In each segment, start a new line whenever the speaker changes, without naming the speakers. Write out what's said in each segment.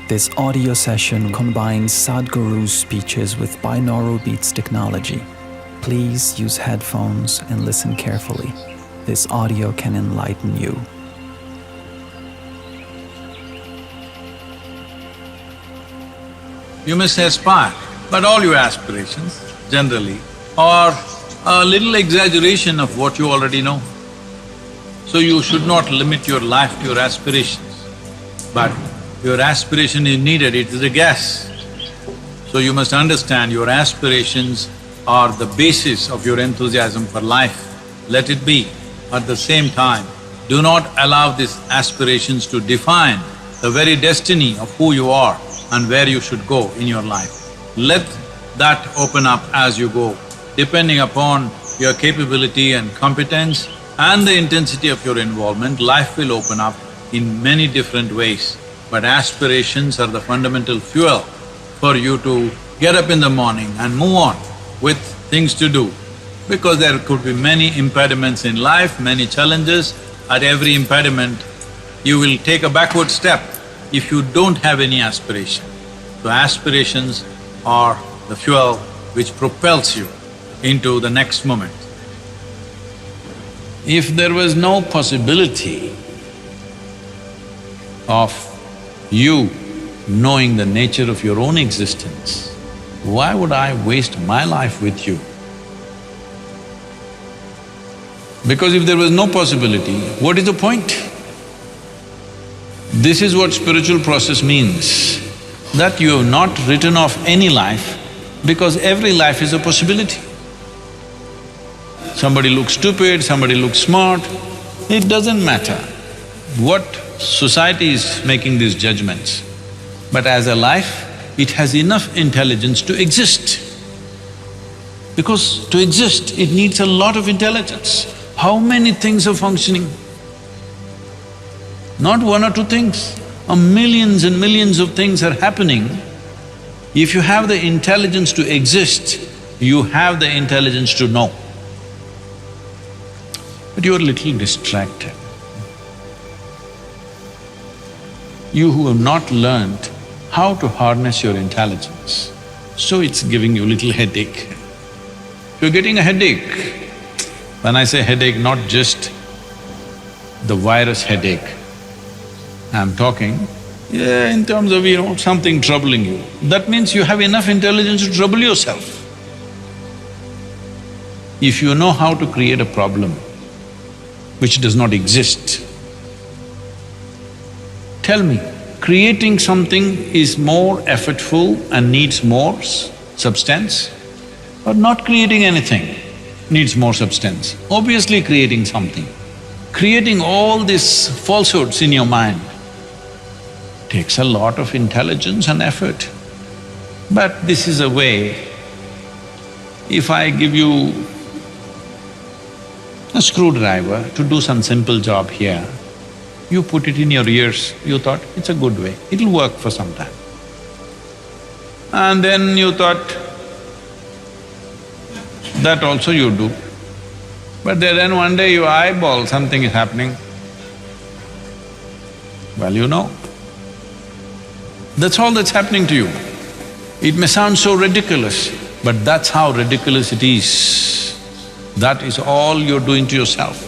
This audio session combines Sadhguru's speeches with binaural beats technology. Please use headphones and listen carefully. This audio can enlighten you.
You must aspire, but all your aspirations, generally, are a little exaggeration of what you already know. So you should not limit your life to your aspirations, but your aspiration is needed, it is a gas. So you must understand your aspirations are the basis of your enthusiasm for life. Let it be. At the same time, do not allow these aspirations to define the very destiny of who you are and where you should go in your life. Let that open up as you go. Depending upon your capability and competence and the intensity of your involvement, life will open up in many different ways. But aspirations are the fundamental fuel for you to get up in the morning and move on with things to do. Because there could be many impediments in life, many challenges. At every impediment, you will take a backward step if you don't have any aspiration. So aspirations are the fuel which propels you into the next moment. If there was no possibility of you knowing the nature of your own existence, why would I waste my life with you? Because if there was no possibility, what is the point? This is what spiritual process means, that you have not written off any life because every life is a possibility. Somebody looks stupid, somebody looks smart, it doesn't matter what society is making these judgments. But as a life, it has enough intelligence to exist. Because to exist, it needs a lot of intelligence. How many things are functioning? Not one or two things, millions and millions of things are happening. If you have the intelligence to exist, you have the intelligence to know. But you're a little distracted. You who have not learned how to harness your intelligence, so it's giving you a little headache. You're getting a headache. When I say headache, not just the virus headache, I'm talking, in terms of, something troubling you. That means you have enough intelligence to trouble yourself. If you know how to create a problem which does not exist, tell me, creating something is more effortful and needs more substance, or not creating anything needs more substance? Obviously creating something. Creating all these falsehoods in your mind takes a lot of intelligence and effort. But this is a way, if I give you a screwdriver to do some simple job here, you put it in your ears, you thought, it's a good way, it'll work for some time. And then you thought, that also you do. But then one day you eyeball something is happening, well, you know. That's all that's happening to you. It may sound so ridiculous, but that's how ridiculous it is. That is all you're doing to yourself.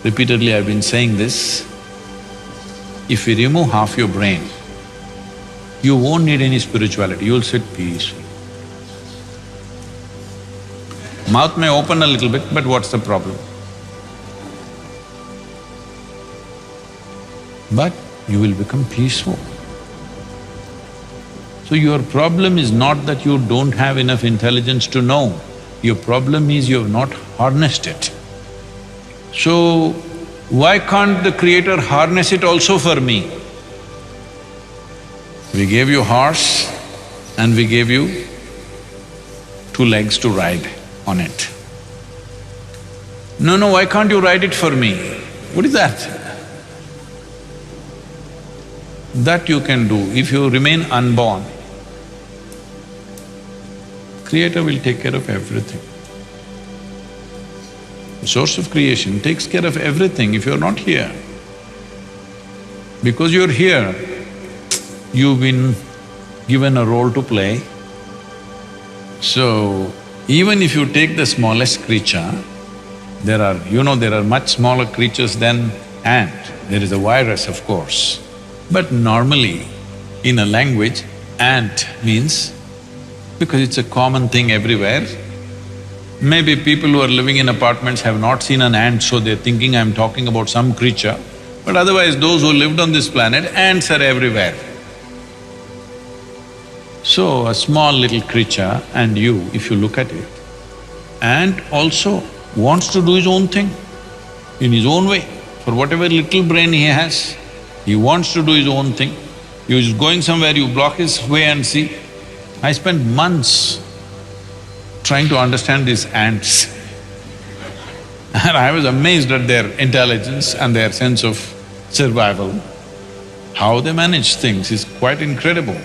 Repeatedly I've been saying this, if you remove half your brain, you won't need any spirituality, you'll sit peaceful. Mouth may open a little bit, but what's the problem? But you will become peaceful. So your problem is not that you don't have enough intelligence to know, your problem is you have not harnessed it. So, why can't the Creator harness it also for me? We gave you horse and we gave you 2 legs to ride on it. No, why can't you ride it for me? What is that? That you can do if you remain unborn. Creator will take care of everything. The source of creation takes care of everything if you're not here. Because you're here, you've been given a role to play. So, even if you take the smallest creature, there are much smaller creatures than ant. There is a virus, of course. But normally, in a language, ant means, because it's a common thing everywhere, maybe people who are living in apartments have not seen an ant, so they're thinking I'm talking about some creature. But otherwise, those who lived on this planet, ants are everywhere. So, a small little creature and you, if you look at it, ant also wants to do his own thing in his own way. For whatever little brain he has, he wants to do his own thing. He's going somewhere, you block his way and see. I spent months trying to understand these ants and I was amazed at their intelligence and their sense of survival. How they manage things is quite incredible.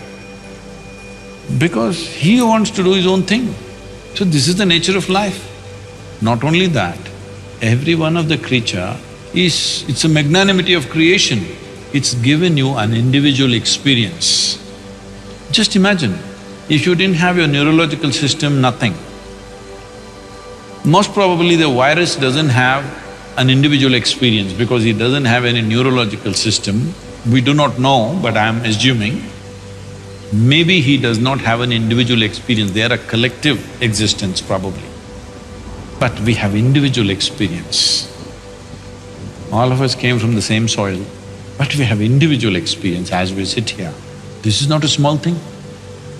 Because he wants to do his own thing. So this is the nature of life. Not only that, every one of the creature it's a magnanimity of creation. It's given you an individual experience. Just imagine, if you didn't have your neurological system, nothing. Most probably the virus doesn't have an individual experience because it doesn't have any neurological system. We do not know, but I'm assuming. Maybe he does not have an individual experience, they are a collective existence probably. But we have individual experience. All of us came from the same soil, but we have individual experience as we sit here. This is not a small thing.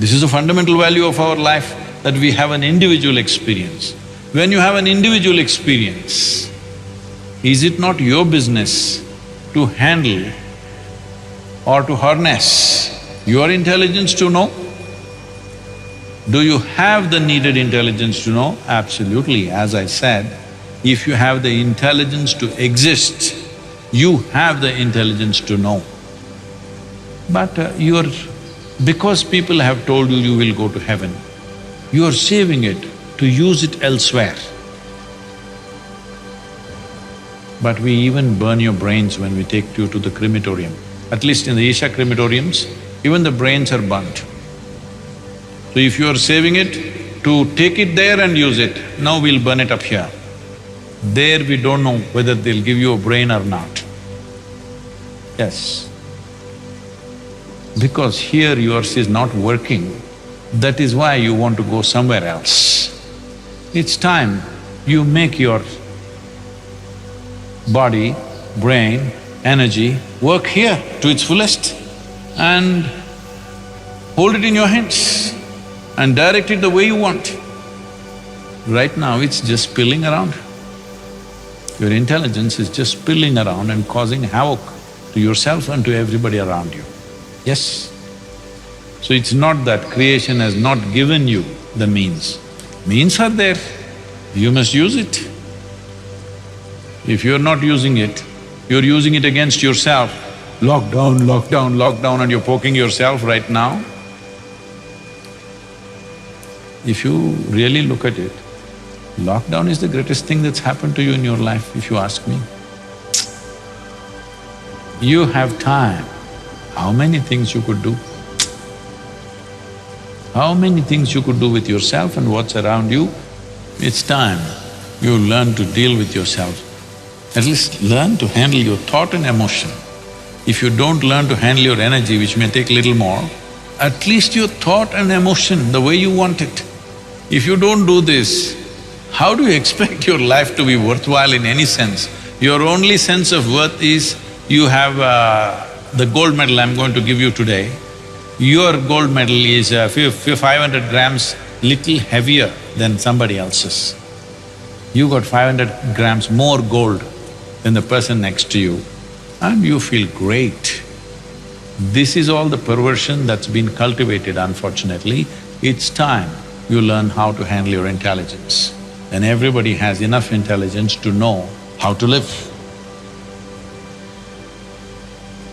This is a fundamental value of our life, that we have an individual experience. When you have an individual experience, is it not your business to handle or to harness your intelligence to know? Do you have the needed intelligence to know? Absolutely. As I said, if you have the intelligence to exist, you have the intelligence to know. But because people have told you you will go to heaven, you are saving it to use it elsewhere. But we even burn your brains when we take you to the crematorium. At least in the Isha crematoriums, even the brains are burnt. So if you are saving it to take it there and use it, now we'll burn it up here. There we don't know whether they'll give you a brain or not. Yes. Because here yours is not working, that is why you want to go somewhere else. It's time you make your body, brain, energy work here to its fullest and hold it in your hands and direct it the way you want. Right now it's just spilling around. Your intelligence is just spilling around and causing havoc to yourself and to everybody around you. Yes. So it's not that creation has not given you the means. Means are there, you must use it. If you're not using it, you're using it against yourself. Lockdown, lockdown, lockdown, and you're poking yourself right now. If you really look at it, lockdown is the greatest thing that's happened to you in your life, if you ask me. You have time. How many things you could do? How many things you could do with yourself and what's around you? It's time you learn to deal with yourself. At least learn to handle your thought and emotion. If you don't learn to handle your energy, which may take little more, at least your thought and emotion the way you want it. If you don't do this, how do you expect your life to be worthwhile in any sense? Your only sense of worth is you have the gold medal I'm going to give you today. Your gold medal is 500 grams little heavier than somebody else's. You got 500 grams more gold than the person next to you and you feel great. This is all the perversion that's been cultivated, unfortunately. It's time you learn how to handle your intelligence. Then everybody has enough intelligence to know how to live.